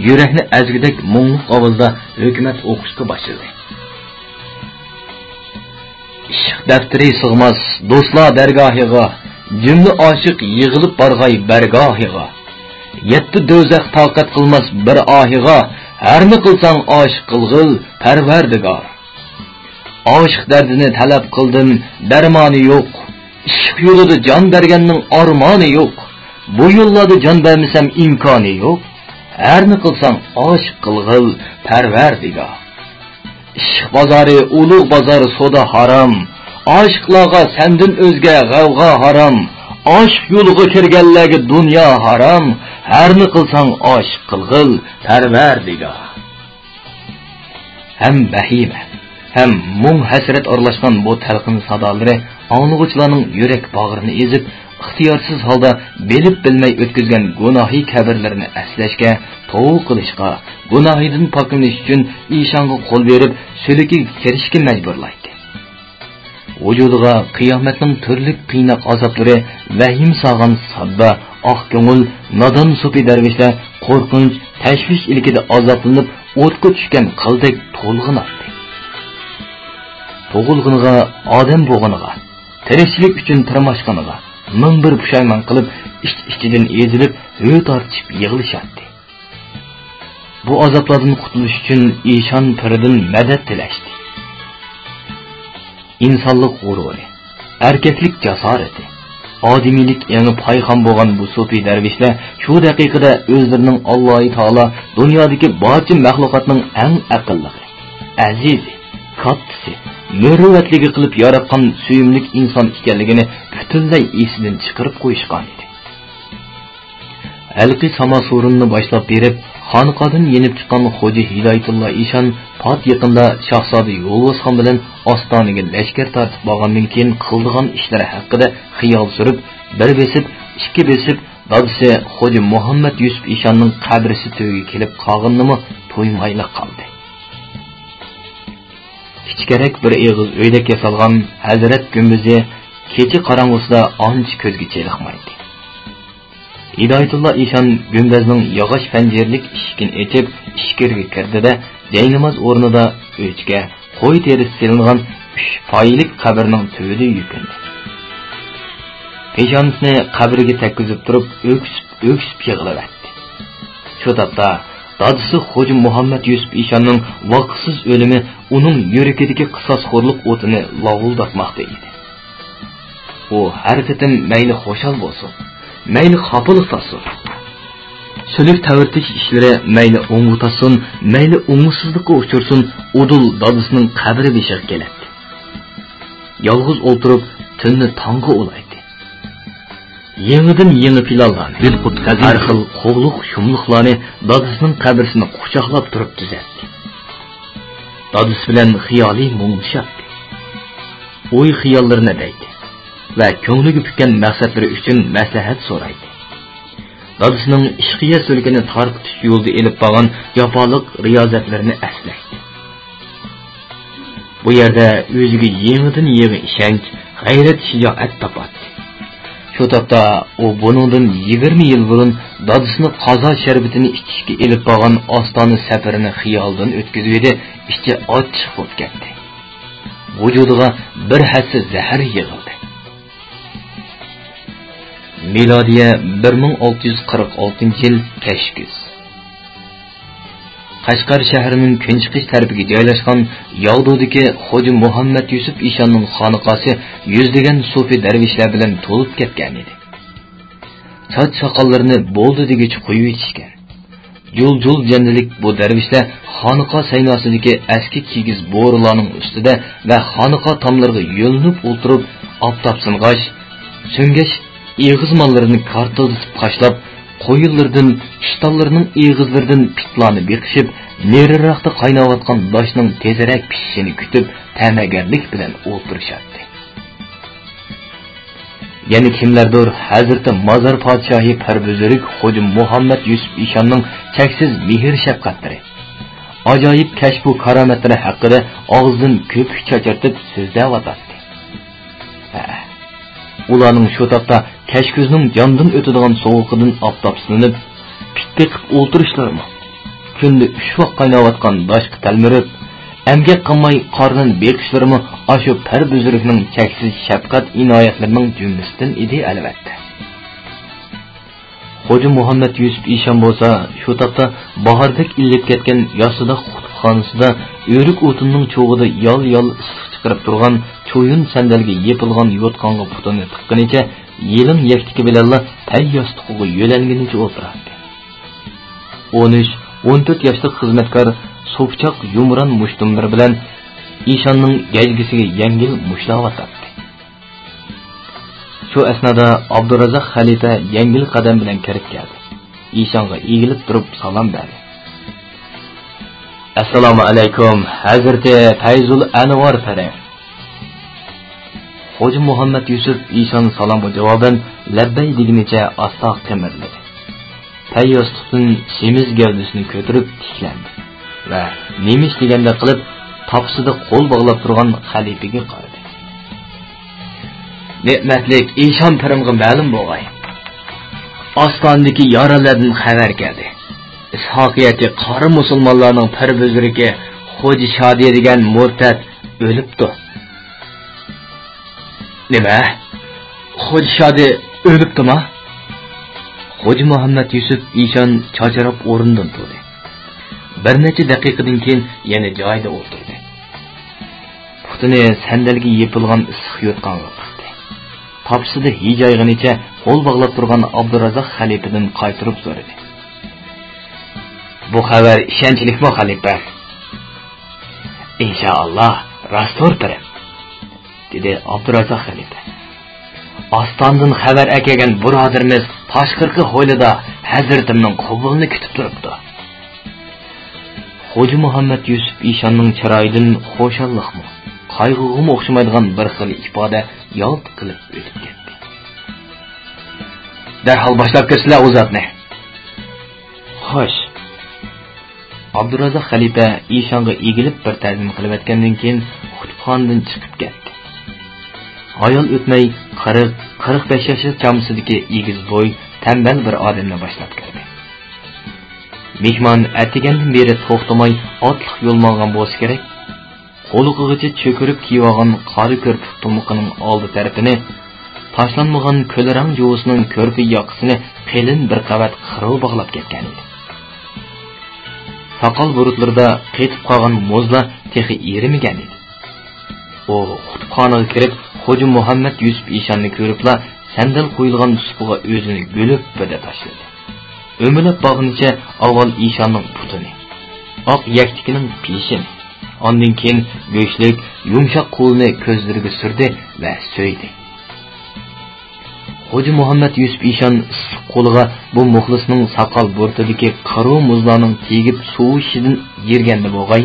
yurakni azgidek mungluq ovozda hukumat o'qishga boshladi. Ishq daftari sig'mas do'stlar dargohiga, jumla oshiq yig'ilib borg'ay bargohiga. Yetti do'zax toqat qilmas bir ohiga, harni qilsang oshiq qilg'il Parvardigor. Oshiq dardini talab qildim, darmoni yo'q. Ishq yo'lida jon berganning armoni yo'q. Bu yo'llarda jon bermasam imkoni yo'q. Harni qilsang oshiq qilg'il Parvardigor. Ishq bozori ulug' bozor soda harom. Oshiqlarga sendan o'zga g'avg'o harom. Oshiq yo'liga kirganlarga dunyo harom. Harni qilsang oshiq qilg'il Parvardigor. Hem bahima, hem mung hasrat aralashgan bu talqin sadolari anglag'uvchilarning yurak bag'rini ezib, ixtiyorsiz holda bilib bilmay o'tkazgan gunohiy kabrlarini aslashga, tavba qilishga, gunohidan poklanish uchun ishonga qo'l berib, so'liga kirishga majburlaydi. Vujudiga qiyomatning turli qiynoq azoblari vahim sog'an sabba, oq ko'ngil, nodon so'pi darvishlar qo'rqinch, tashvish ilkida azoblanib, o'tga tushgan qildek to'lg'inadi. Tug'ilg'iniga, odam bo'g'iniga, tirikchilik uchun tirmashqiniga ming bir pushaymon qilib, ichidan ezilib, o'y tortib yig'ilishadi. Bu azoblardan qutulish uchun ishon piridan madad tilashdi. İnsanlık g'ururi, erkeklik jasorati, odimiylik yangi payxon bo'lgan bu so'fi darvishlar shu daqiqada o'zlarining Alloh taolo dunyodagi barcha maxluqotning eng aqllisi, azizi, kattasi, muruvvatligi qilib yaratgan suyimlik inson ekanligini butunlay esidan chiqarib qo'yishgan edi. Alqi samo surunni boshlab berib, xonqodan yenib chiqqan Xo'ja Hidoyatulloh ishon pat yaqinda Shahzoda Yo'lbosxon bilan Ostoniga lashkar tortib borgandan keyin qildigan ishlari haqida xiyol surib, bir besib, ikki besib, dadisi Xo'ja Muhammad Yusuf ishonning qabrisi to'yiga kelib qolganini to'ymayli qoldi. Kichkerak bir eg'iz uyda yasalgan Hazrat Gumbizi kecha qorong'usida ancha ko'zga cheliqmaydi. Hidoyatulloh ishon gumbazning yog'och panjirlik eshigini ochib, ichkariga kirdida, jaynamoz o'rnida o'chga qo'y terisi silingan 3 poylik qabrning tubida yukindi. Peshonasini qabriga takkizib turib, o'ksib yig'layapti. Shu topda dadisi Xo'ja Muhammad Yusuf ishonning vaqtsiz o'limi uning yurakidagi qisosxo'rlik o'tini lovuldatmoqda edi. U har qatim mayli xo'shal bo'lsin, mayli xafalık tasın. Sülük təvirtiş işleri mayli o'ng'utasin, mayli o'ng'sizlikka uçursun, udul dadısının qabri beşiq keladi. Yolg'iz o'ltirib, tunni tongga ulaydi. Yenidən yeni planlarni, har xil qo'g'liq shumliqlarni dadasining qabrisini quchoqlab turib tuzatdi. Dadasi bilan xiyoliy muңlashatdi. O'y xiyollarini deydi va ko'ngliga pukkan maqsadlari uchun maslahat so'raydi. Dadasining ishqiya so'lkani tarqitish yo'lida elib borgan yapoliq riyozatlarini eslaydi. Bu yerda o'ziga yenidan yangi ishonch, g'ayrat, shijoat topadi. Shu topda u buningdan 20 yil burun dadasini qazo sharbitini ichishga elib borgan ostona safarini xiyoldan o'tkazib edi, ichi ochiq bo'lib ketdi. Vujudiga bir hassa zahar yig'ildi. Milodiya 1646-yil Kashkuz. Qashqar shahrining kunchiqish tarafiga joylashgan Yog'dudagi Xo'ja Muhammad Yusuf Ishonning xonaqasi yuzlagan sufi darvishlar bilan to'lib ketgan edi. Soch soqollarini bo'ldi degicha qo'yib etishgan. Jul-jul jandilik bu darvishlar xonaqo saynosidagi eski kigiz bo'rilarning ustida va xonaqo tomlariga yo'linib o'tirib, oftob so'ngash eg'izmonlarini kartilditib qashlab, qo'yinlardan, ishtonlarning eg'izlaridan pitlarni beqishib, neriroqda qaynayotgan doshning tezroq pishishini kutib, ta'magarlik bilan o'tirishadi. Yana kimlardir Hazrati Mazar podshohi Parbuzurik Xo'ja Muhammad Yusuf Ishonning cheksiz mehr shafqatlari, ajoyib kashfu karomatlari haqida og'zidan ko'pik chachartib so'zlayotdi. Ularning shu topda Kashkuzning jondan o'tadigan sovuqidan oftobsizlanib, pittiqib o'tirishlari, kunda 3 vaqt qaynayotgan doshqa talmirib, emgak qilmay qornin beqishlarimi ashu Parbuzurikning cheksiz shafqat inoyatlarining jumlasidan edi albatta. Xo'ja Muhammad Yusuf Ishon bo'lsa, shu topda bahordek illib ketgan yosida qutubxonasida o'rik o'tinning cho'g'ida yol-yol issiq chiqarib turgan cho'yun sandalga yepilgan yotqonga putini tiqqanicha yelin yaktiki bilanla pay yostiqiga yo'langunicha o'tirardi. 13-14 yoshli xizmatkor so'pchoq yumron mushtumlar bilan Ishonning gajgisiga yengil mushlavatdi. Shu asnoda Abdurazzoq xalifa yengil qadam bilan kirib keldi. Ishonga egilib turib salom berdi. Assalomu alaykum, Hazrati Fayzul Anvar Farah. Xo'ja Muhammad Yusuf Ishon salomga javoban labbay degunicha asta qimirladi. Tayyoslikdan semiz gavdasini ko'tarib tiklandi va nemish deganda qilib topsida qo'l bog'lab turgan xalifaga qaradi. Ne'matlik Ishon pirimga ma'lum bo'lg'ay. Ostondagi yaralardan xabar keldi. Ishoqiyati qori musulmonlarning Parbuzuriki Xo'ja Shodiya degan murtad o'libdi. Nima? Xo'ja Shodiya o'libdimi? Xo'ja Muhammad Yusuf Ishon chacharab o'rnidan turdi. Bir necha daqiqadan keyin yana joyida o'tirdi. Putini sandalga yepilgan issiq yotqonga tiqdi. Topsida hijoyg'inicha qo'l bog'lab turgan Abdurazzoq xalifadan qaytirib so'radi. Bu xabar ishonchlikmi xalifa? Inshaalloh rostdir, dedi Abdurazzoq xalifa. Ostondan xabar akagan birodarimiz tashqirqi hovlida Hazratimning qubulini kutib turibdi. Xo'ja Muhammad Yusuf Ishonning chiroyidan xo'shalliqmi, qayg'uga o'xshamaydigan bir xil ifoda yalt qilib o'tib ketdi. Darhol boshlab kirsizlar o'zatni. Xo'sh. Abdurazzoq xalifa Ishonga egilib bir ta'zim qilib o'tgandan keyin xutubxonadan chiqib ketdi. Ayol o'tmay 40-45 yoshli chamsidagi egiz bo'y, tambal bir odamni boshlab kirdi. Mehmon atigandan beri to'xtamay otliq yo'lmagan bo'lsa kerak. Qo'liqig'icha cho'kirib kiyib olgan qori ko'rpik to'miqining oldi tarafini, tashlanmagan ko'larang juvisining ko'rpi yoqisini qalin bir qavat xirov bog'lab ketgan edi. Soqol burutlarida qetib qolgan muzlar texi erimagan edi. O xutubxonaga kirib, Xo'ja Muhammad Yusuf Ishonni ko'ribla sandal qo'yilgan supuga o'zini bo'lib bada tashladi. O'milib bog'inicha avval Ishonning putini, oq yaktikining peshini, ondan keyin go'shlik, yumshoq qo'lni ko'zlariga surdi va so'ydi. Xo'ja Muhammad Yusuf Ishon qo'liga bu muxlisning soqol bo'rtidagi qaro muzlarning tegib suvishidan yerganda bo'lg'ay,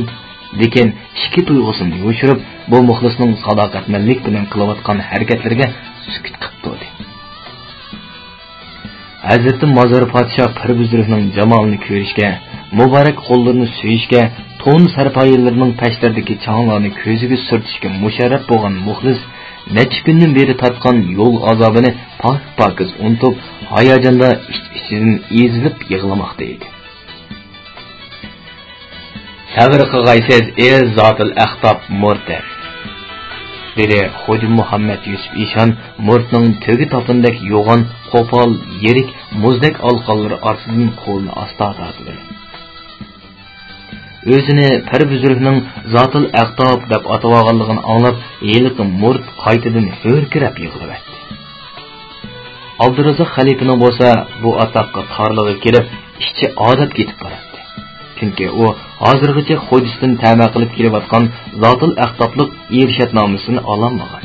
lekin ishki tuyg'usini yo'shirib, bu muxlisning sadoqatmanlik bilan qilayotgan harakatlariga sukut qildi. Hazrati Mazar podshoh Pirbuzurning jamolini ko'rishga, muborak qo'llarini suyishga, to'n sarpoyalarining pashlardagi changlarni ko'ziga surtishga musharraf bo'lgan muxlis necha kundan beri tatgan yo'l azobini pak-pakiz unutib, hayajonda ichidan ezilib yig'lamoqda edi. Sabr qilg'aysiz, ey zotil axtob murtad, dedi Xo'ja Muhammad Yusuf Ishon murtning to'gi topindek yo'g'on, qo'pol, yirik, muzdek alqonlari ortidan qo'lni asta tortdi. O'zini Pirbuzurning zotil axtob deb atavaganligini anglab, yeliq murt qaytadan hurkirab yig'ladi. Abdurazzoq xalifaning bo'lsa bu ataqqa torlig'i kelib, ishchi odat ketib boradi. Chunki u hozirgacha xo'jisidan ta'ma qilib kelayotgan zotil axtoblik irshodnomasini ololmagan.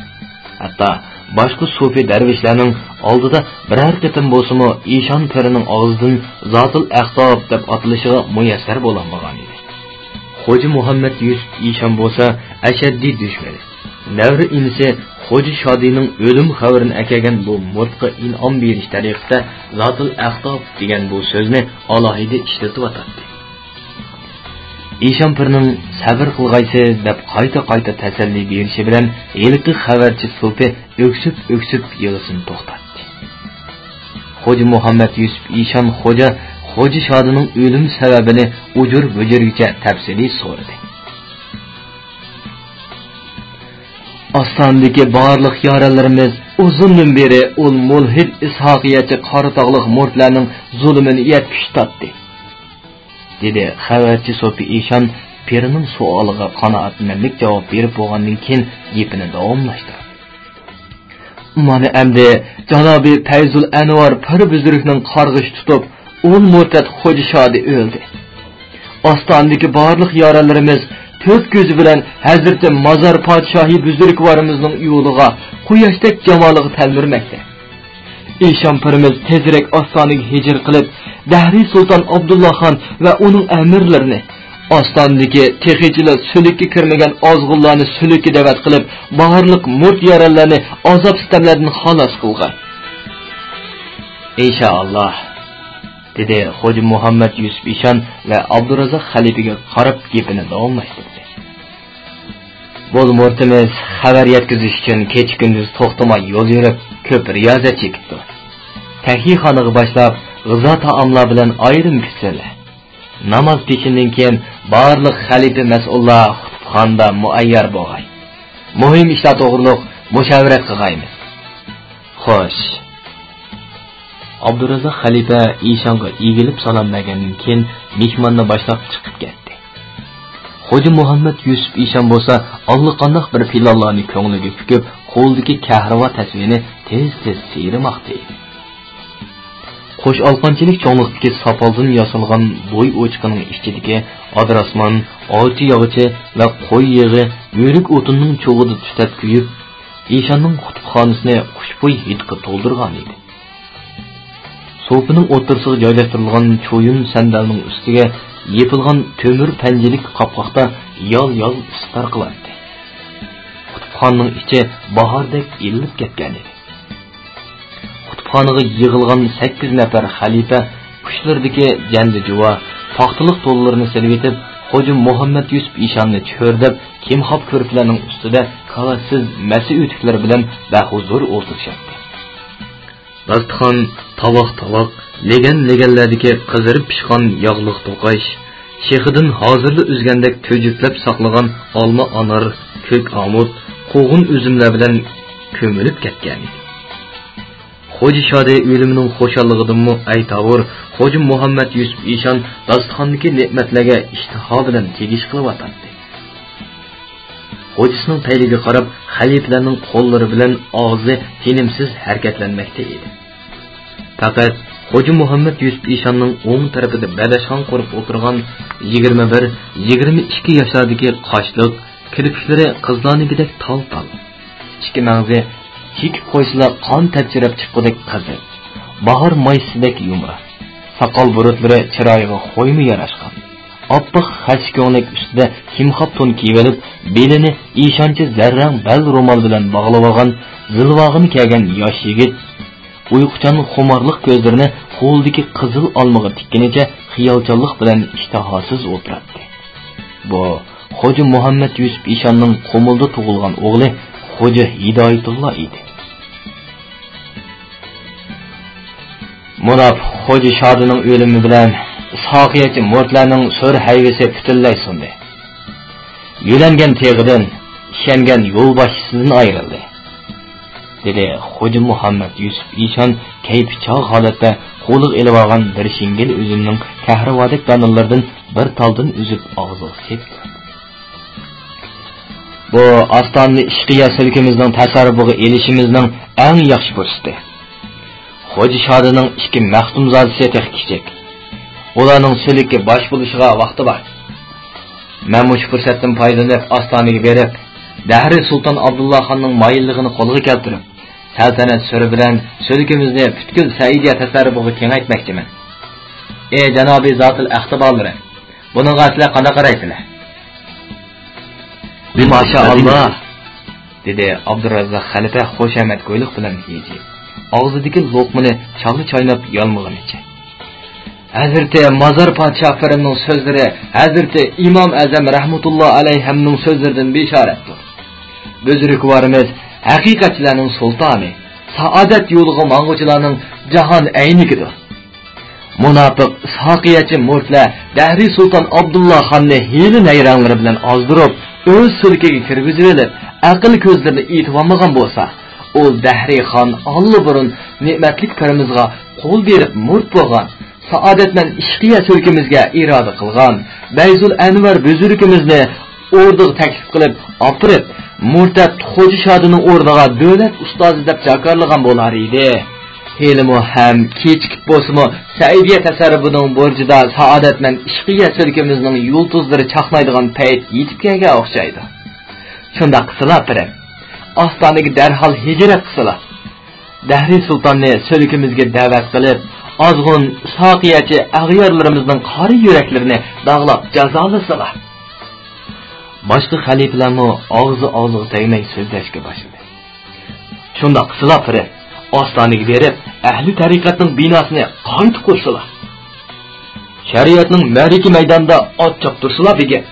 Hatto boshqa sufi darvishlarning oldida biror qitim bo'lsa-mu Ishon pirining og'zidan zotil axtob deb atilishiga muyassar bo'lolmagan edi. Xo'ja Muhammad Yusuf Ishon bo'lsa ashaddiy dushmani. Navri inisi Xo'ja Shodining o'lim xabarini akagan bu murtqa in'om berish tariqasida zotil axtob degan bu so'zni alohida ishlatib o'tadi. Ishon pirning sabr qilg'aysiz deb qayta tasalli berishi bilan yiliqi xabarchi sufi o'ksib yig'isini to'xtatdi. Xo'ja Muhammad Yusuf Ishon Xo'ja Shodining o'lim sababini ujur-bujurgacha tafsiliy so'radi. Ostondagi barliq yoralarimiz uzundan beri ul mulhid ishoqiyatchi qoratog'liq murtlarning zulmini yetkish tatdi, dedi xabarchi Sofi Ishon pirining savoliga qanoatmanlik javob berib bo'lgandan keyin gapini davomlashtirdi. Mana endi janobi Fayzul Anvar Pirbuzurning qarg'ish tutib, ul murtad Xo'ja Shodi o'ldi. Ostondagi barliq yoralarimiz to'rt ko'zi bilan Hazrati Mazar podshohi buzurgvorimizning yo'liga quyoshdek jamoliga talmirmoqda. Ishon pirimiz tezroq Ostonaga hijr qilib, Dahriy sulton Abdulloh xon va uning amirlarini Ostondagi texichilar sulikka kirmagan ozg'unlarni sulikka da'vat qilib, barliq murt yaralarni azob sitamlardan xalos qilgan. Inshaalloh, dedi Xo'ja Muhammad Yusuf Ishon va Abdurazzoq xalifaga qarab gapini davomlashtirdi. Bu murtimiz xabar yetkazish uchun kecha-kunduz to'xtamay yo'l yurib, ko'p riyozat chekibdi. Tahixonaga boshlab, g'izo taomlar bilan ayrim kutsalar. Namoz peshindan keyin barliq xalifa mas'ullar xutubxonada muayyar bo'lg'ay. Muhim ishlar to'g'riliq mushavarat qilg'aymiz. Xo'sh. Abdurazzoq xalifa Ishonga egilib salom bergandan keyin mehmonni boshlab chiqib ketdi. Xo'ja Muhammad Yusuf Ishon bo'lsa, allaqandoq bir filollarni ko'ngliga pukib, qo'ldagi kahrava tasvirini tez-tez siyirmoqda edi. Qo'sh olqonchilik cho'nliqdagi sopoldan yasalgan bo'y o'chqining ichidagi adrasman, olchi yog'ichi va qo'y yig'i yo'rik o'tinning cho'g'ida tutab kuyib, Ishonning xutubxonasini xushbo'y hidga to'ldirgan edi. So'pining o'tirsiga joylashtirilgan cho'yun sandalning ustiga yepilgan temir panjilik qopqoqda yol istar qiladi. Xutubxonning ichi bahordek ilib ketgan edi. Xutubxonaga yig'ilgan 8 nafar xalifa qushlardagi jandi-juva, paxtaliq to'llarini silib etib, Xo'ja Muhammad Yusuf Ishonni cho'rdab, kimxob ko'rplarning ustida qalatsiz masi o'tiklar bilan bahuzur o'tirishdi. Dasturxon tavoq, legan-leganlardagi qizarib pishgan yog'liq to'qash, shexidan hozirda uzgandek to'jiklab saqlagan olma anor, ko'k amut, qo'g'un uzumlar bilan ko'milib ketgan edi. Xo'ja Shodi o'limining xo'shalligidanmi aytavur, Xo'ja Muhammad Yusuf Ishon dasturxondagi ne'matlarga ishtiho bilan tegish qilyotdi. Xo'jasining tayliga qarab, xalifalarning qo'llari bilan og'zi tinimsiz harakatlanmoqda edi. Faqat Xo'ja Muhammad Yusuf Ishonning o'ng tarafida badashxon qurib o'tirgan 21-22 yoshlardagi qoshliq, kirpiklari qizlarnikidek tal-tal. Ichki mag'zi chekib qo'ysila qon tepchirab chiqqudek qizil, bahor maysidek yumra, soqol burutlari chiroyiga xo'ymi yarashgan. Oppoq xachko'nglik ustida kimxob to'n kiyib olib, belini ishonchi zarrang bal ro'mol bilan bog'lab olgan, zilvog'ini kiygan yosh yigit uyquchan xumarliq ko'zlarini qo'ldagi qizil olmaga tikkanicha xiyolchanlik bilan ishtahosiz o'tiradi. Bu Xo'ja Muhammad Yusuf Ishonning Qo'mulda tug'ilgan o'g'li Xo'ja Hidoyatulloh edi. Munab Xo'ja Shodining o'limi bilan Soqiyachi Mo'tlarning so'r hayvisi butunlay so'ndi. Yo'langan teg'idan, ishongan yo'lboshchisidan ayrildi. dedi Xo'ja Muhammad Yusuf Ishon kayfi chog' holatda qo'liga elib olgan bir shingil uzumning kahravodek donalaridan bir taldan uzib og'ziga sepdi. Bu ostonni ishqiya silkimizning tasarrufiga elishimizning eng yaxshi fursati. Xo'ja Shodining ikki maxtumzodasi texkichek. Ularning silki bosh bo'lishiga vaqti bor. Men bu fursatdan foydalanib ostoniga berib, Dahri Sultan Abdullah xonning moyilligini qo'lga keltirib, saltanat suri bilan silkimizni butkul Saidiya tasarrufiga kengaytmoqchiman. Ey janobi zotil iqtiborlari, buning asli qanday qaraysizlar? Maşallah, dedi Abdurrazzaq xalifa xo'shamat ko'yliq bilan yeji. Og'zidagi loqmani chag'li chaynab yolmag'anicha. Hazreti Mazar Podshoh Firimning so'zlari, Hazreti Imom Azam rahmatulloh alayhimning so'zlaridan bishoratdir. Buzrukvorimiz haqiqatchilarning sultoni, saodat yo'liga mang'uvchilarning jahon aynigidir. Munofiq Soqiyachi Mo'tlar Dahri Sultan Abdullah xonni hiyli nayranlari bilan ozdirib, o'z sulkiga kirgizib olib, aql ko'zlarini etib olmagan bo'lsa, u Dahri xon allburun ne'matlik karimizga qo'l berib murt bo'lgan, saodatman ishqiya sulkimizga iroda qilgan, Bayzul Anvar buzurkimizni o'rdiga taklif qilib, opirib, murtad Xo'ja Shodining o'rniga davlat ustozi deb jakarlagan bo'lar edi. Helimo ham kechikib bo'lsa-mu, Saidiya tasarrufining borjida saodatman ishqiya sulkimizning yulduzlari chaqnaydigan payt yetib kelgan o'xshaydi. Shunda qilsalar pirim, ostoniga darhol hijrat qilsalar. Dahri sultonni sulkimizga da'vat qilib, ozg'un Soqiyachi ag'yorlarimizning qori yuraklarini dog'lab jazolasalar. Boshqa xalifalarmi og'zi tegmay so'zlashga boshladi. Shunda qilsalar pirim, ostoniga berib, ahli tariqatning binosini qayta qursalar. Shariatning mariki maydonida ot choptirsalar degan.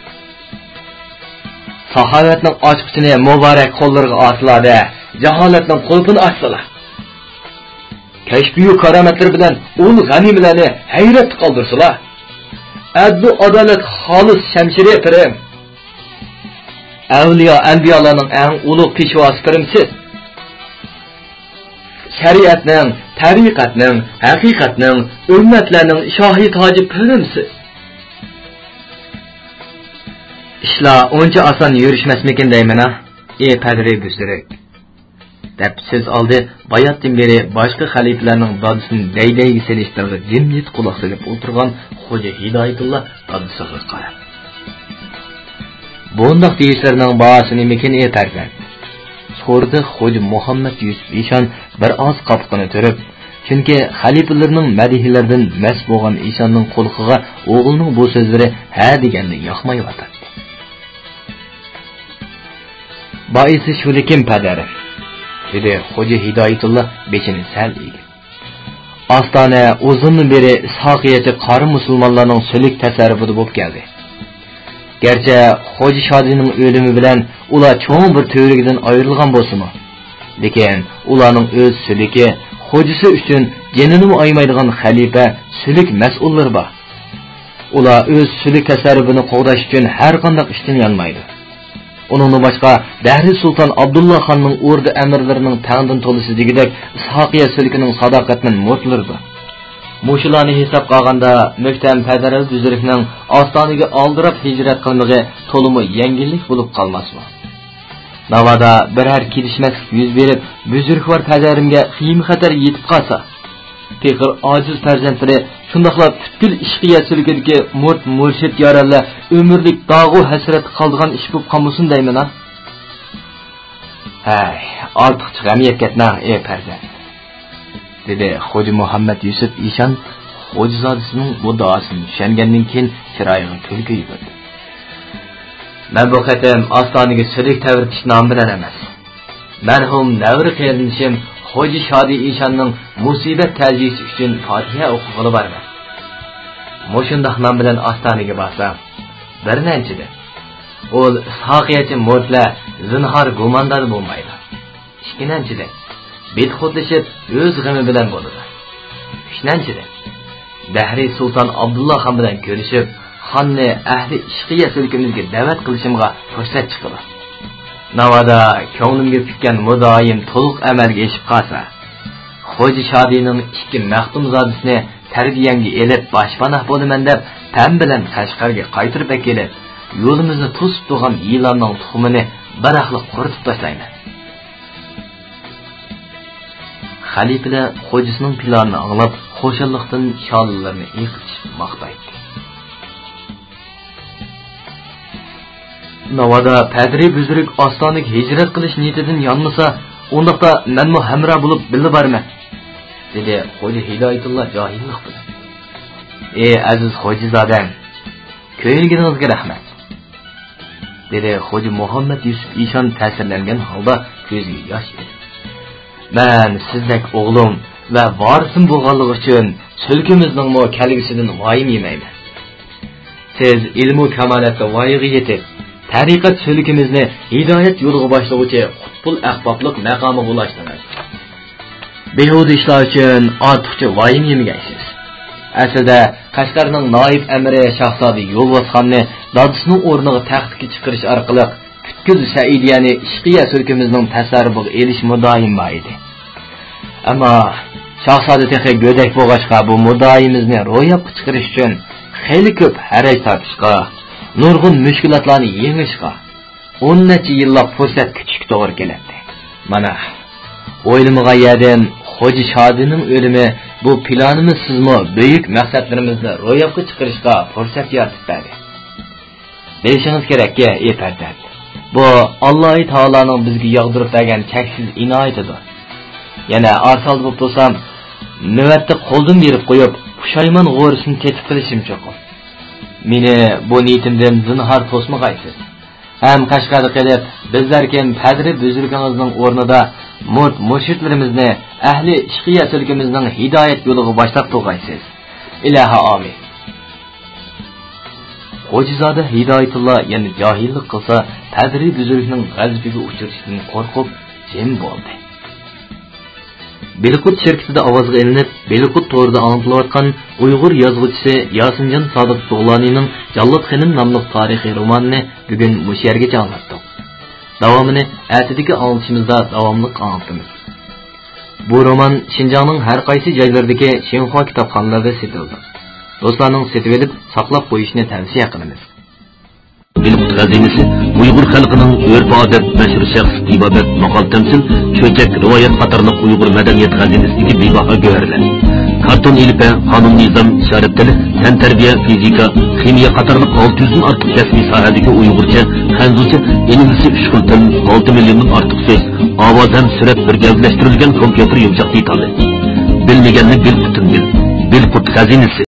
Sahovatning ochqichini muborak qo'llariga osiladi, jaholatning qulpini ochsalar. Kashfiyu karomatlar bilan ul g'animalarni hayrat qoldirsalar. Adlu adolat xolis shamshiri pirim. Avliyo anbiyolarning eng ulug' peshvosi pirimsiz. Shariatning, tariqatning, haqiqatning, ummatlarning shohi toji pirimsiz. Ishlar oncha oson yurishmasmikin deyman-a? Ey padri buzuruk. Deb siz oldi bayatdan beri boshqa xalifalarning dodisini daydayga selishtirib jimjit quloq solib o'tirgan Xo'ja Hidoyatulloh dodisiga qarab. Bundoq deyishlarning bahosini mekin ey farzand. So'rdi Xo'ja Muhammad Yusuf Ishon bir oz qopqini turib, chunki xalifalarning madihilaridan mas bo'lgan Ishonning qo'lqiga o'g'lining bu so'zlari ha deganda yoqmayotdi. Boisi shulikim padari, dedi Xo'ja Hidoyatulloh bechini sal egib. Ostona uzun beri Soqiyachi qori musulmonlarning sulik tasarrufida bo'lib keldi. Gerçi Xo'ja Shodining o'limi bilan ular cho'ng bir to'rigidan ayrilgan bo'lsa-mu, lekin ularning o'z suliki, xo'jasi uchun jinini aymaydigan xalifa, sulik mas'ullari bor. Ular o'z sulik tasarrufini qo'g'dash uchun har qanday ishdan yanmaydi. Uningdan boshqa Dahri Sultan Abdullah xonning o'rda amirlarining tangdan to'lisi degidek Soqiya sulikining sadoqatini mo'tlardi. Mushularni hisob qilganda Muktam Federal buzurikning ostoniga oldirib hijrat qilmigi to'limi yengillik bo'lib qolmasmi? Navoda biror kelishmaslik yuz berib, buzurikvar padarimga qiyim xatar yetib qolsa, Peyg'ambar ojiz farzandlari shundaqla butkul ishqiya sulkidagi murshid yorallar umrlik dog'u hasrat qoldigan ish bo'lib qolmasin deyman-a? Hay, ortiqcha g'am yetkazma, ey farzand, dedi Xo'ja Muhammad Yusuf Eshon Xo'jazodasining bu duosini tushungandan keyin chiroyiga kulgi yugurdi. Men bu qatam Ostonaga sulik tavritish nom bilan emas, marhum navri qarindishim Xo'ja Shodi Eshonning musibat ta'ziyasi uchun Fotiha o'qig'ili borman. Mo'shundoq nom bilan Ostonaga borsam, bir nanchida o saqiyachi modlar zinhor gumondor bo'lmaydi. Ikkinchida betxotlashib o'z g'ami bilan bo'ladi. Uchinchida Dahri Sulton Abdulloh xon bilan ko'rishib, xonni ahli ishqiya sulkimizga da'vat qilishimga fursat chiqadi. Navoda ko'nglimga tutgan mudoyim to'liq amalga oshib qolsa, Xo'ja Shodining ikki maxtumzodasini tarbiyamga elib boshpanoh bo'laman deb tam bilan Qashqarga qaytirib kelib, yo'limizni to'sib turgan yilonning tuxumini baraqliq quritib tashlayman. Xalifalar xo'jasining planini anglab, xo'shalliqdan shollarini yiqitib maqtaydi. Navoda Padri Buzruk Ostonaga hijrat qilish niyatidan yonmasa, undaqda menmo hamra bo'lib bilib borman, dedi Xo'ja Hidoyatulloh johillik bilan. Ey aziz xo'jazodam, ko'yilganingizga rahmat, dedi Xo'ja Muhammad Yusuf Eshon ta'sirlangan holda ko'ziga yosh berib. Men sizning o'g'lim va varisim bo'lganligi uchun sulkimizning mo kelgisidan voyim yemayman. Siz ilmu kamolatga voyaga yetib, tariqat sulkimizni hidoyat yo'liga boshlovchi qutbul ahboblik maqomiga ulashdingiz. Behuda ishlar uchun ortiqcha voyim yemagaysiz. Aslida Qashqarning noib amiri Shahzoda Yo'lvosxonni dadisining o'rniga taxtga chiqarish orqali Kutkuz Saidiyani ishqiya sulkimizning tasarrufiga elish mudoyim bor edi. Ammo Shahzoda texi go'dak bo'lg'achqa bu mudoyimizni ro'yobga chiqarish uchun xeyli ko'p haraj tortishga, nurg'un mushkulotlarni yengishga 10 necha yillab fursat kutishga to'g'ri keladi. Mana o'ylamagan yerdan Xo'ja Shodining o'limi bu planimiz sizmi büyük maqsadlarimizni ro'yobga chiqarishga fursat yaratib berdi. Bilishingiz kerakki, ey farzand, bu Alloh taoloning bizga yog'dirib bergan cheksiz inoyatidir. Yana arsal bo'lib bo'lsam, navbatda qo'ldan berib qo'yib, pushaymon g'o'risini tetib qilishim cho'qim. Meni bu niyatimdan zinhor to'smag'aysiz. Ham Qashqarga kelib, bizlarkim Padri Buzrugingizning o'rnida murshidlarimizni ahli ishqiya sulkimizning hidoyat yo'liga boshlab to'g'aysiz. Ilohi amin. Xo'jazoda Hidoyatulloh yana johillik qilsa, Padri Buzrugning g'azabiga uchrashdan qo'rqib jim bo'ldi. Belqut shirkatida ovozga ilinib, Belqut to'g'rida anglatilayotgan Uyg'ur yozuvchisi Yosinjon Sodiq To'g'lonining Jallod Xonim nomli tarixiy romanini bugun mush yergacha anlatdik. Davomini atidagi anlatishimizda davomli anlatamiz. Bu roman Şinjanning har qaysi joylaridagi Xinhua kitobxonalarida sotildi. Do'stlarning setib olib, saqlab qo'yishni tavsiya qilamiz. Belqut xazinasi Uyg'ur xalqining urf-odat, mashhur shaxs, ibodat, maqol tamsil, cho'chak, rivoyat qatorliq Uyg'ur madaniyat xazinasidagi bebaho go'rlar. Karton ilpa, qonun nizom, ishorat tili, tan tarbiya, fizika, ximiya qatorliq 600 dan ortiq kasbiy sohadagi Uyg'urcha, Xanzucha, ingliz 3 xil til, 6 milliondan ortiq so'z, ovoz ham surat birgalashtirilgan kompyuter yumshoq detali. Bilmaganni Belqutdan bil. Belqut xazinasi